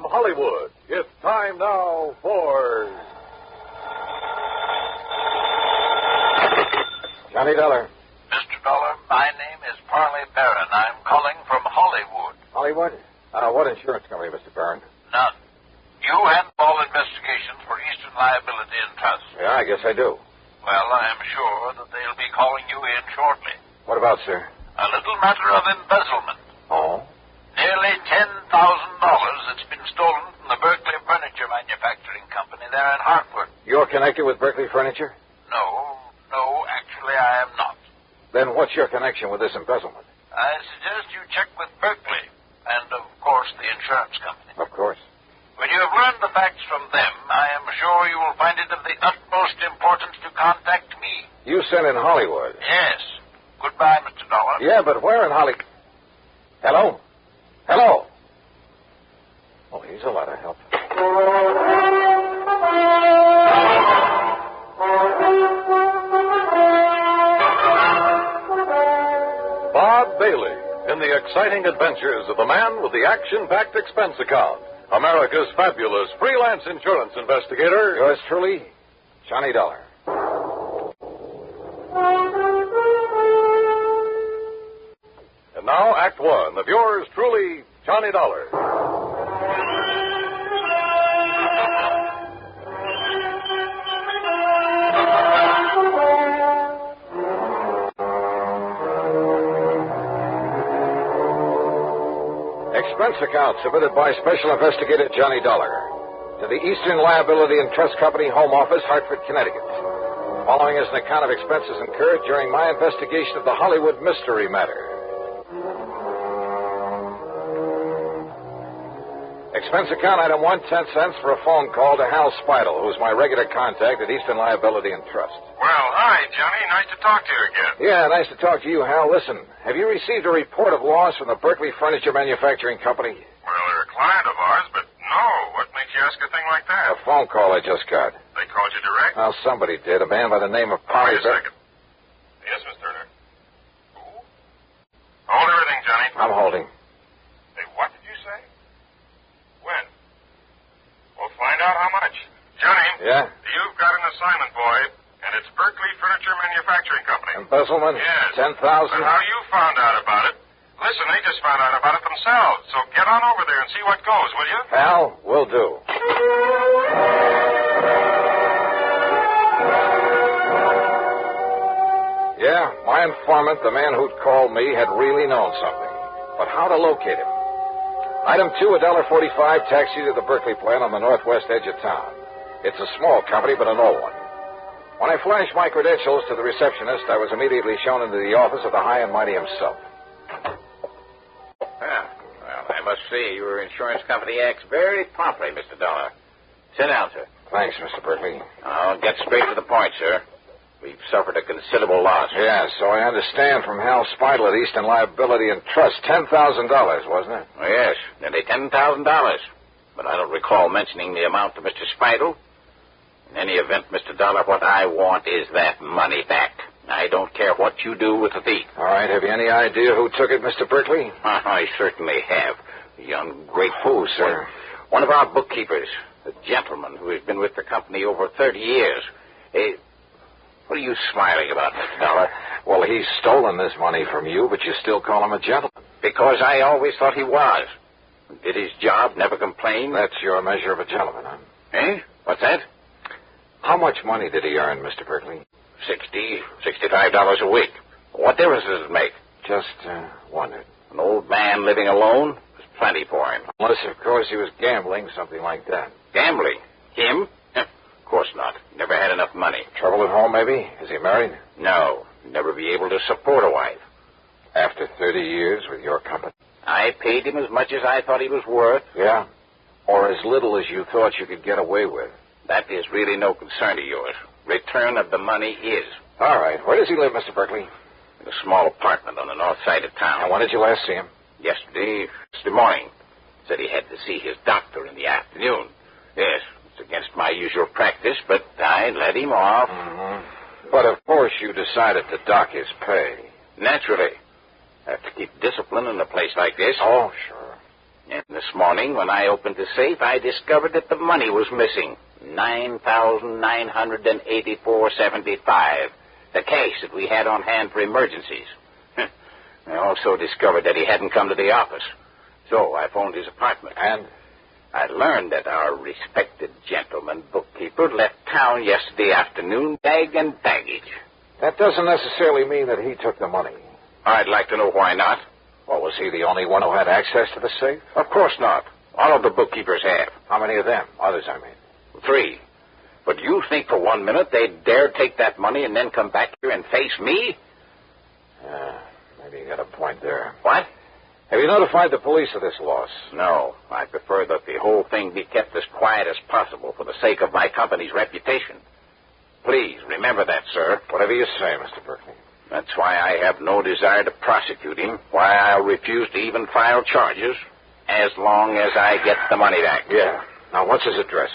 Hollywood, it's time now for... Johnny Dollar. Mr. Dollar, my name is Parley Barron. I'm calling from Hollywood. Hollywood? What insurance company, Mr. Barron? None. You handle all investigations for Eastern Liability and Trust. Yeah, I guess I do. Well, I am sure that they'll be calling you in shortly. What about, sir? A little matter of embezzlement. Oh? Nearly $10,000 that's been stolen from the Berkeley Furniture Manufacturing Company there in Hartford. You're connected with Berkeley Furniture? No, actually I am not. Then what's your connection with this embezzlement? I suggest you check with Berkeley and, of course, the insurance company. Of course. When you have learned the facts from them, I am sure you will find it of the utmost importance to contact me. You sent in Hollywood? Yes. Goodbye, Mr. Dollar. Yeah, but where in Hollywood? Hello? Hello? Oh, he's a lot of help. Bob Bailey in the exciting adventures of the man with the action-packed expense account. America's fabulous freelance insurance investigator. Yours truly, Johnny Dollar. And now, Act One of yours truly, Johnny Dollar. Expense account submitted by Special Investigator Johnny Dollar to the Eastern Liability and Trust Company Home Office, Hartford, Connecticut. Following is an account of expenses incurred during my investigation of the Hollywood mystery matter. Expense account item 1, 10 cents for a phone call to Hal Speidel, who's my regular contact at Eastern Liability and Trust. Well, hi, Johnny. Nice to talk to you again. Yeah, nice to talk to you, Hal. Listen, have you received a report of loss from the Berkeley Furniture Manufacturing Company? Well, they're a client of ours, but no. What makes you ask a thing like that? A phone call I just got. They called you direct? Well, somebody did. A man by the name of Wait Polly... a second. Yes, Miss Turner. Who? Hold everything, Johnny. I'm holding. Hey, what did you say? When? We'll find out how much. Johnny. Yeah? You've got an assignment, boy, and it's Berkeley Furniture Manufacturing Company. Embezzlement? Yes. 10,000? But how you found out about it? Listen, they just found out about it themselves, so get on over there and see what goes, will you? Hal, will do. Yeah, my informant, the man who'd called me, had really known something. But how to locate him? Item 2, $1.45 taxi to the Berkeley plant on the northwest edge of town. It's a small company, but an old one. When I flashed my credentials to the receptionist, I was immediately shown into the office of the high and mighty himself. Well, I must say your insurance company acts very promptly, Mr. Dollar. Sit down, sir. Thanks, Mr. Berkeley. I'll get straight to the point, sir. We've suffered a considerable loss. Yeah, so I understand from Hal Speidel at Eastern Liability and Trust, $10,000, wasn't it? Oh, yes, nearly $10,000. But I don't recall mentioning the amount to Mr. Speidel. In any event, Mr. Dollar, what I want is that money back. I don't care what you do with the thief. All right, have you any idea who took it, Mr. Berkeley? I certainly have. A young, great Who, sir? One of our bookkeepers, a gentleman who has been with the company over 30 years. What are you smiling about, Mr. Dollar? Well, he's stolen this money from you, but you still call him a gentleman. Because I always thought he was. Did his job, never complained. That's your measure of a gentleman, huh? Eh? What's that? How much money did he earn, Mr. Berkeley? $65 a week. What difference does it make? Just wondered. An old man living alone was plenty for him. Unless, of course, he was gambling, something like that. Gambling? Him? Of course not. Never had enough money. Trouble at home, maybe? Is he married? No. Never be able to support a wife. After 30 years with your company? I paid him as much as I thought he was worth. Yeah? Or as little as you thought you could get away with? That is really no concern of yours. Return of the money is. All right. Where does he live, Mr. Berkeley? In a small apartment on the north side of town. And when did you last see him? Yesterday morning. Said he had to see his doctor in the afternoon. Yes, it's against my usual practice, but I let him off. Mm-hmm. But, of course, you decided to dock his pay. Naturally. I have to keep discipline in a place like this. Oh, sure. And this morning, when I opened the safe, I discovered that the money was missing. $9,984.75. The cash that we had on hand for emergencies. I also discovered that he hadn't come to the office. So I phoned his apartment. And? I learned that our respected gentleman bookkeeper left town yesterday afternoon, bag and baggage. That doesn't necessarily mean that he took the money. I'd like to know why not. Well, was he the only one who had access to the safe? Of course not. All of the bookkeepers have. How many of them? Others, I mean. 3. But you think for 1 minute they'd dare take that money and then come back here and face me? Maybe you got a point there. What? Have you notified the police of this loss? No. I prefer that the whole thing be kept as quiet as possible for the sake of my company's reputation. Please, remember that, sir. Whatever you say, Mr. Berkeley. That's why I have no desire to prosecute him, why I'll refuse to even file charges, as long as I get the money back. Yeah. Now, what's his address?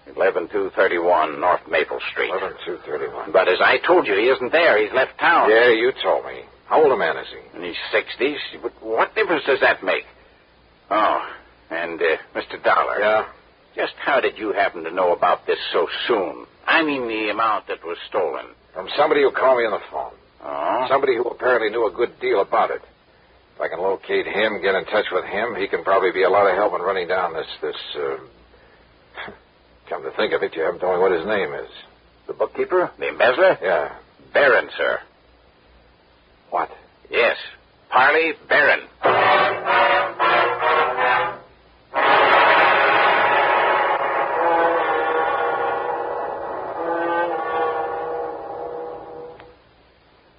11231 North Maple Street. 11231. But as I told you, he isn't there. He's left town. Yeah, you told me. How old a man is he? In his 60s. But what difference does that make? Oh, and Mr. Dollar. Yeah? Just how did you happen to know about this so soon? I mean the amount that was stolen. From somebody who called me on the phone. Oh? Somebody who apparently knew a good deal about it. If I can locate him, get in touch with him, he can probably be a lot of help in running down this Come to think of it, you haven't told me what his name is. The bookkeeper? The embezzler? Yeah. Barron, sir. What? Yes. Parley Barron.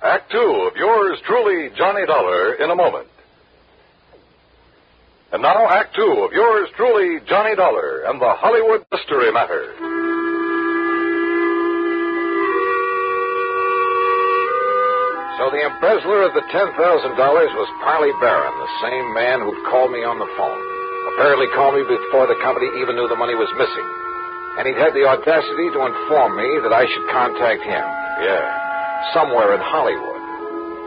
Act 2 of yours truly, Johnny Dollar, in a moment. And now, Act 2 of yours truly, Johnny Dollar, and the Hollywood Mystery Matter. So the embezzler of the $10,000 was Parley Barron, the same man who'd called me on the phone. Apparently called me before the company even knew the money was missing. And he'd had the audacity to inform me that I should contact him. Yeah. Somewhere in Hollywood.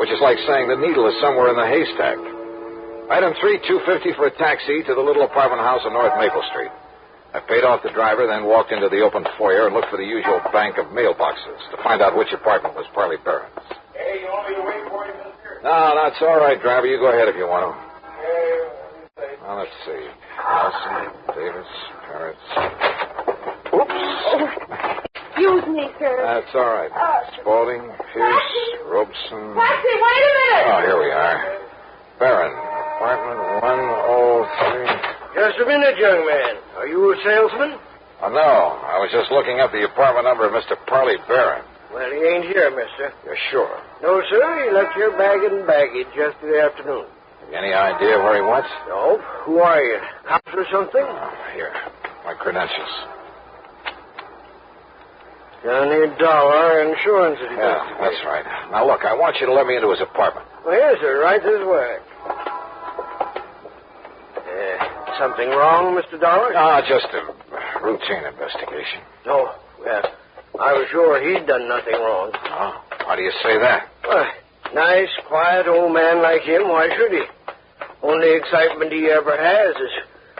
Which is like saying the needle is somewhere in the haystack. Item 3, $250 for a taxi to the little apartment house on North Maple Street. I paid off the driver, then walked into the open foyer and looked for the usual bank of mailboxes to find out which apartment was Parley Barron's. Hey, you want me to wait for you, mister? No, that's all right, driver. You go ahead if you want to. Hey, Now, let's see. Nelson, Davis, Parrots. Oops. Excuse me, sir. That's all right. Spaulding, Pierce, Robeson. Taxi, wait a minute. Oh, here we are. Barron, apartment 103. Just a minute, young man. Are you a salesman? Oh, no. I was just looking up the apartment number of Mr. Parley Barron. Well, he ain't here, mister. You're sure? No, sir. He left here bag and baggage yesterday afternoon. Any idea where he went? No. Who are you? Cops or something? Oh, here. My credentials. Johnny Dollar Insurance Investigator. Yeah, that's right. Now, look, I want you to let me into his apartment. Well, yes, sir. Right this way. Something wrong, Mr. Dollar? Ah, just a routine investigation. No. Well, I was sure he'd done nothing wrong. Oh, how do you say that? Well, nice, quiet old man like him, why should he? Only excitement he ever has is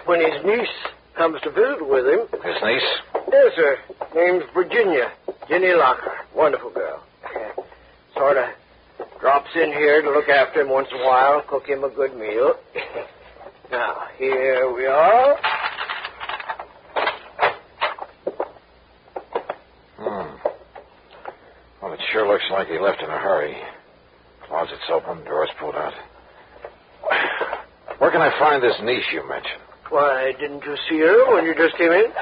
when his niece comes to visit with him. His niece? Yes, sir. Name's Virginia. Jenny Locker. Wonderful girl. Sort of drops in here to look after him once in a while, cook him a good meal. Now, here we are. Well, it sure looks like he left in a hurry. Closet's open, doors pulled out. Where can I find this niece you mentioned? Why, didn't you see her when you just came in?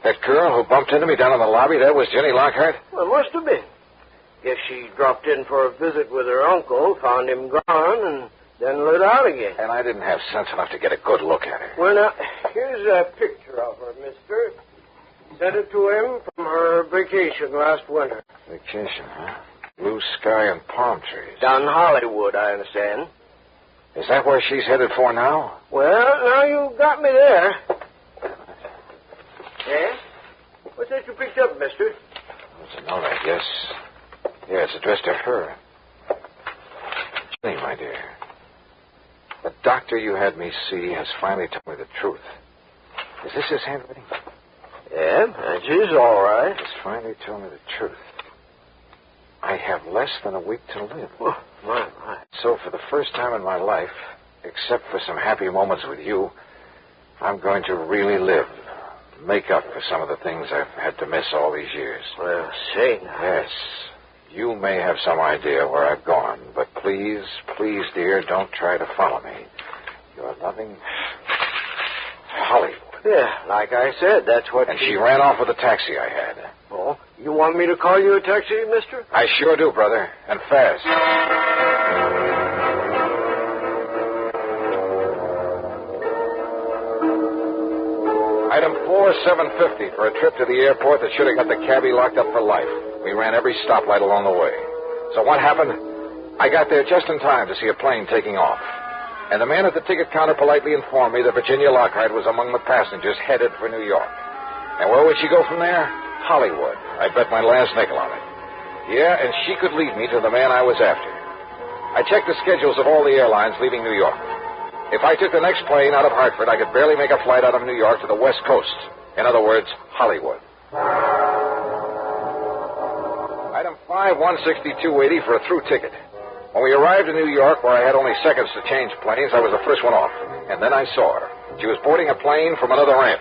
That girl who bumped into me down in the lobby, that was Jenny Lockhart? Well, must have been. Guess she dropped in for a visit with her uncle, found him gone, and then lit out again. And I didn't have sense enough to get a good look at her. Well, now, here's a picture of her, mister. Sent it to him from her vacation last winter. Vacation, huh? Blue sky and palm trees. Down in Hollywood, I understand. Is that where she's headed for now? Well, now you got me there. Yeah? What's that you picked up, mister? It's a note, I guess. Yeah, it's addressed to her. Jenny, my dear. The doctor you had me see has finally told me the truth. Is this his handwriting? Yeah, that's his, all right. He's finally told me the truth. I have less than a week to live. Oh, my. So for the first time in my life, except for some happy moments with you, I'm going to really live. Make up for some of the things I've had to miss all these years. Well, say. Yes. You may have some idea where I've gone, but please, dear, don't try to follow me. Your loving Hollywood. Yeah, like I said, that's what... And she ran off with the taxi I had. Oh, you want me to call you a taxi, mister? I sure do, brother. And fast. Item 4750 for a trip to the airport that should have got the cabbie locked up for life. We ran every stoplight along the way. So what happened? I got there just in time to see a plane taking off. And the man at the ticket counter politely informed me that Virginia Lockhart was among the passengers headed for New York. And where would she go from there? Hollywood. I bet my last nickel on it. Yeah, and she could lead me to the man I was after. I checked the schedules of all the airlines leaving New York. If I took the next plane out of Hartford, I could barely make a flight out of New York to the West Coast. In other words, Hollywood. Item 5-16280 for a through ticket. When we arrived in New York, where I had only seconds to change planes, I was the first one off. And then I saw her. She was boarding a plane from another ramp.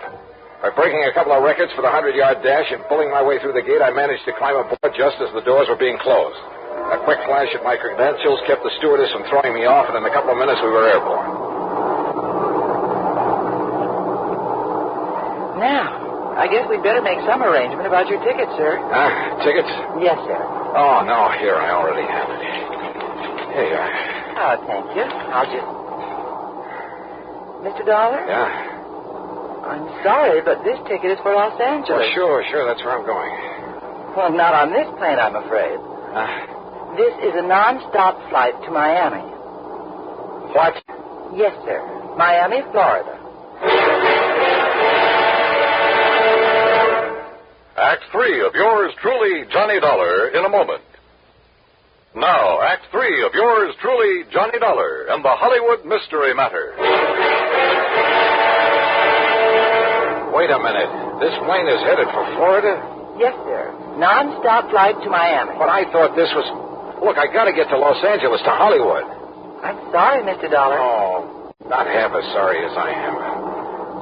By breaking a couple of records for the 100-yard dash and pulling my way through the gate, I managed to climb aboard just as the doors were being closed. A quick flash at my credentials kept the stewardess from throwing me off, and in a couple of minutes we were airborne. Now, I guess we'd better make some arrangement about your ticket, sir. Tickets? Yes, sir. Oh, no, here, I already have it. Here you are. Oh, thank you. I'll just... Mr. Dollar? Yeah? I'm sorry, but this ticket is for Los Angeles. Well, sure, that's where I'm going. Well, not on this plane, I'm afraid. This is a non-stop flight to Miami. What? Yes, sir. Miami, Florida. Act 3 of yours truly, Johnny Dollar, in a moment. Now, Act 3 of yours truly, Johnny Dollar, and the Hollywood Mystery Matter. Wait a minute. This plane is headed for Florida? Yes, sir. Non-stop flight to Miami. But I thought this was... Look, I gotta get to Los Angeles, to Hollywood. I'm sorry, Mr. Dollar. Oh, not half as sorry as I am.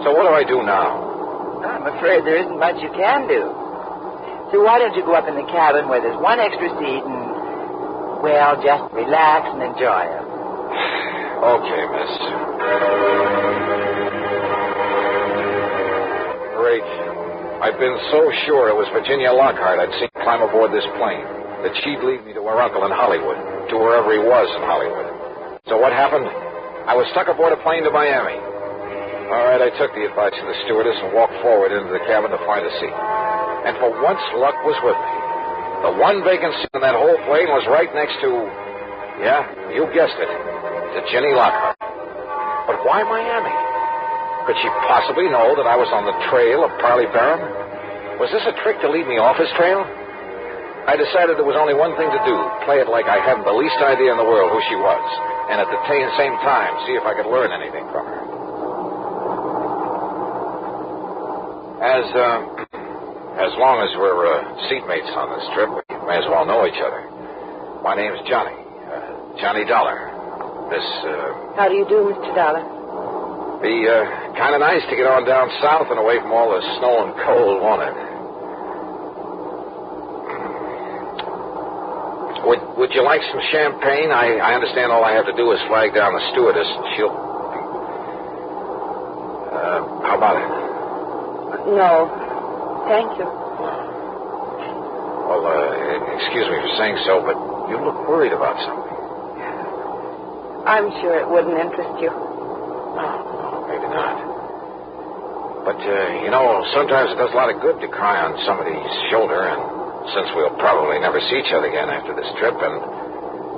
So what do I do now? I'm afraid there isn't much you can do. So why don't you go up in the cabin where there's one extra seat and... Well, just relax and enjoy it. Okay, miss. Great. I've been so sure it was Virginia Lockhart I'd seen climb aboard this plane, that she'd lead me to her uncle in Hollywood, to wherever he was in Hollywood. So what happened? I was stuck aboard a plane to Miami. All right, I took the advice of the stewardess and walked forward into the cabin to find a seat. And for once, luck was with me. The one vacant seat in that whole plane was right next to, yeah, you guessed it, to Jenny Lockhart. But why Miami? Could she possibly know that I was on the trail of Parley Barham? Was this a trick to lead me off his trail? I decided there was only one thing to do, play it like I hadn't the least idea in the world who she was, and at the same time, see if I could learn anything from her. As long as we're seatmates on this trip, we may as well know each other. My name's Johnny. Johnny Dollar. How do you do, Mr. Dollar? Be kind of nice to get on down south and away from all the snow and cold, won't it? Would you like some champagne? I understand all I have to do is flag down the stewardess and she'll... how about it? No. Thank you. Well, excuse me for saying so, but you look worried about something. I'm sure it wouldn't interest you. No, maybe not. But, sometimes it does a lot of good to cry on somebody's shoulder, and since we'll probably never see each other again after this trip, and,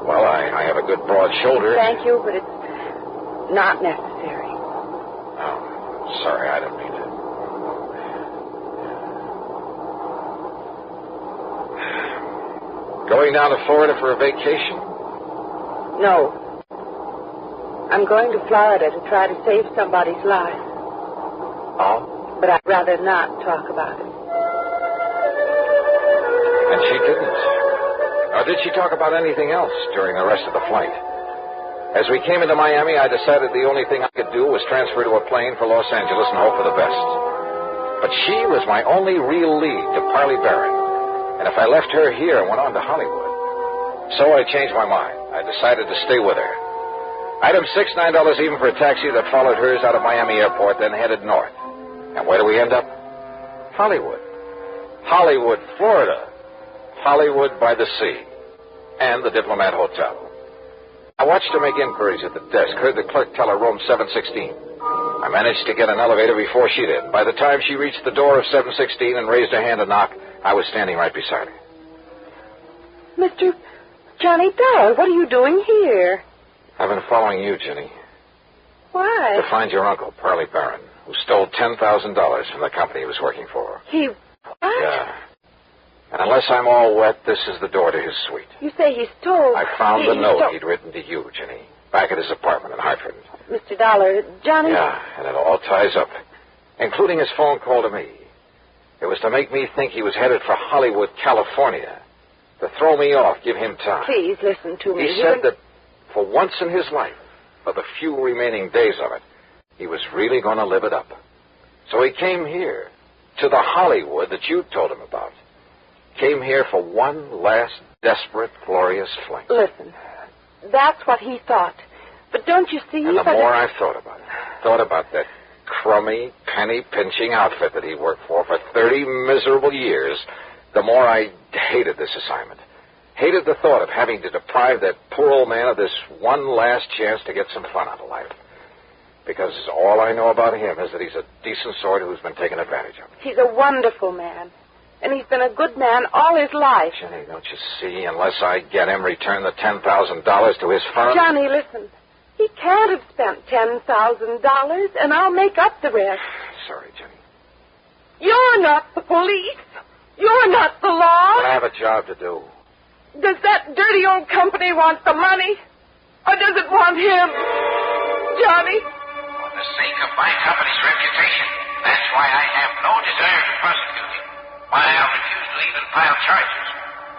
well, I have a good broad shoulder. Thank you, but it's not necessary. Oh, sorry, I didn't mean to. Going down to Florida for a vacation? No. I'm going to Florida to try to save somebody's life. Oh? But I'd rather not talk about it. And she didn't. Or did she talk about anything else during the rest of the flight? As we came into Miami, I decided the only thing I could do was transfer to a plane for Los Angeles and hope for the best. But she was my only real lead to Parley Barron. And if I left her here and went on to Hollywood. So I changed my mind. I decided to stay with her. Item 6, $9 even for a taxi that followed hers out of Miami Airport, then headed north. And where do we end up? Hollywood. Hollywood, Florida. Hollywood by the sea. And the Diplomat Hotel. I watched her make inquiries at the desk, heard the clerk tell her room 716. I managed to get an elevator before she did. By the time she reached the door of 716 and raised her hand to knock, I was standing right beside her. Mr. Johnny Dollar, what are you doing here? I've been following you, Jenny. Why? To find your uncle, Parley Barron, who stole $10,000 from the company he was working for. He... what? Yeah. And unless I'm all wet, this is the door to his suite. You say he stole... I found the note he'd written to you, Jenny, back at his apartment in Hartford. Mr. Dollar, Johnny... Yeah, and it all ties up, including his phone call to me. It was to make me think he was headed for Hollywood, California. To throw me off, give him time. Please listen to me. He said that for once in his life, for the few remaining days of it, he was really going to live it up. So he came here, to the Hollywood that you told him about. Came here for one last desperate, glorious fling. Listen, that's what he thought. But don't you see... And the more I thought about that crummy, penny-pinching outfit that he worked for 30 miserable years, the more I hated this assignment. Hated the thought of having to deprive that poor old man of this one last chance to get some fun out of life. Because all I know about him is that he's a decent sort who's been taken advantage of. He's a wonderful man. And he's been a good man all his life. Jenny, don't you see? Unless I get him return the $10,000 to his firm... Johnny, listen. He can't have spent $10,000, and I'll make up the rest. Sorry, Jenny. You're not the police. You're not the law. But I have a job to do. Does that dirty old company want the money? Or does it want him? Johnny? For the sake of my company's reputation, that's why I have no desire to prosecute him. Why I'll refuse to even file charges,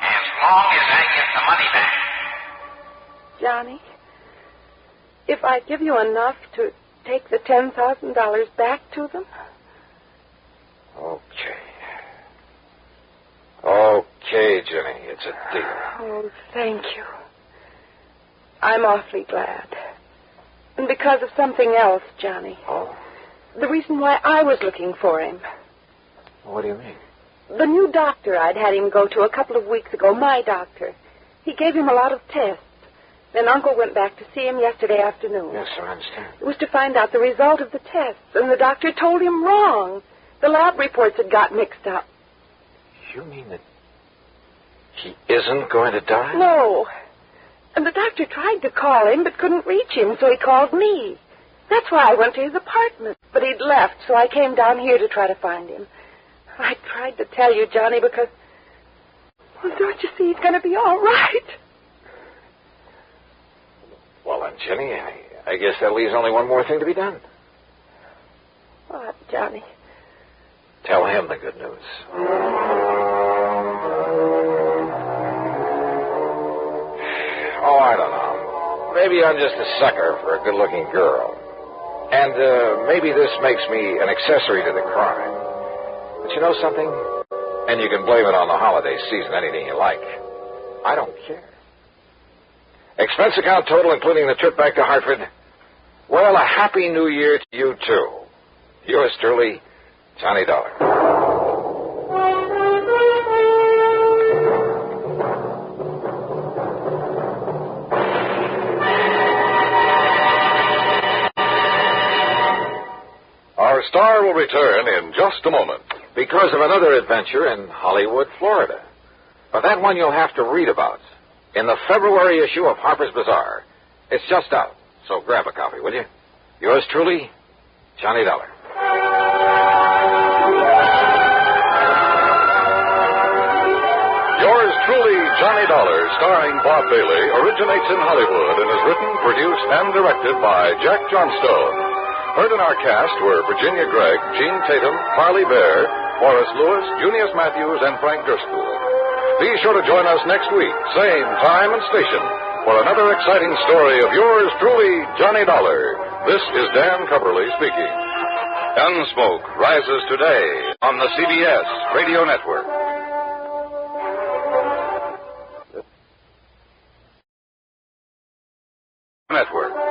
as long as I get the money back. Johnny, if I give you enough to take the $10,000 back to them? Okay, Jenny, it's a deal. Oh, thank you. I'm awfully glad. And because of something else, Johnny. Oh? The reason why I was looking for him. What do you mean? The new doctor I'd had him go to a couple of weeks ago, my doctor. He gave him a lot of tests. Then Uncle went back to see him yesterday afternoon. Yes, sir, I understand. It was to find out the result of the tests, and the doctor told him wrong. The lab reports had got mixed up. You mean that he isn't going to die? No. And the doctor tried to call him, but couldn't reach him, so he called me. That's why I went to his apartment. But he'd left, so I came down here to try to find him. I tried to tell you, Johnny, because... well, don't you see, he's going to be all right. Well, then, Jenny, I guess that leaves only one more thing to be done. What, Johnny? Tell him the good news. Oh, I don't know. Maybe I'm just a sucker for a good-looking girl. And maybe this makes me an accessory to the crime. But you know something? And you can blame it on the holiday season, anything you like. I don't care. Expense account total, including the trip back to Hartford. Well, a happy new year to you, too. Yours truly, Johnny Dollar. Our star will return in just a moment. Because of another adventure in Hollywood, Florida. But that one you'll have to read about in the February issue of Harper's Bazaar. It's just out, so grab a copy, will you? Yours truly, Johnny Dollar. Yours truly, Johnny Dollar, starring Bob Bailey, originates in Hollywood and is written, produced, and directed by Jack Johnstone. Heard in our cast were Virginia Gregg, Gene Tatum, Harley Bear, Horace Lewis, Junius Matthews, and Frank Gerstool. Be sure to join us next week, same time and station, for another exciting story of yours truly, Johnny Dollar. This is Dan Cumberly speaking. Gunsmoke rises today on the CBS Radio Network. Network.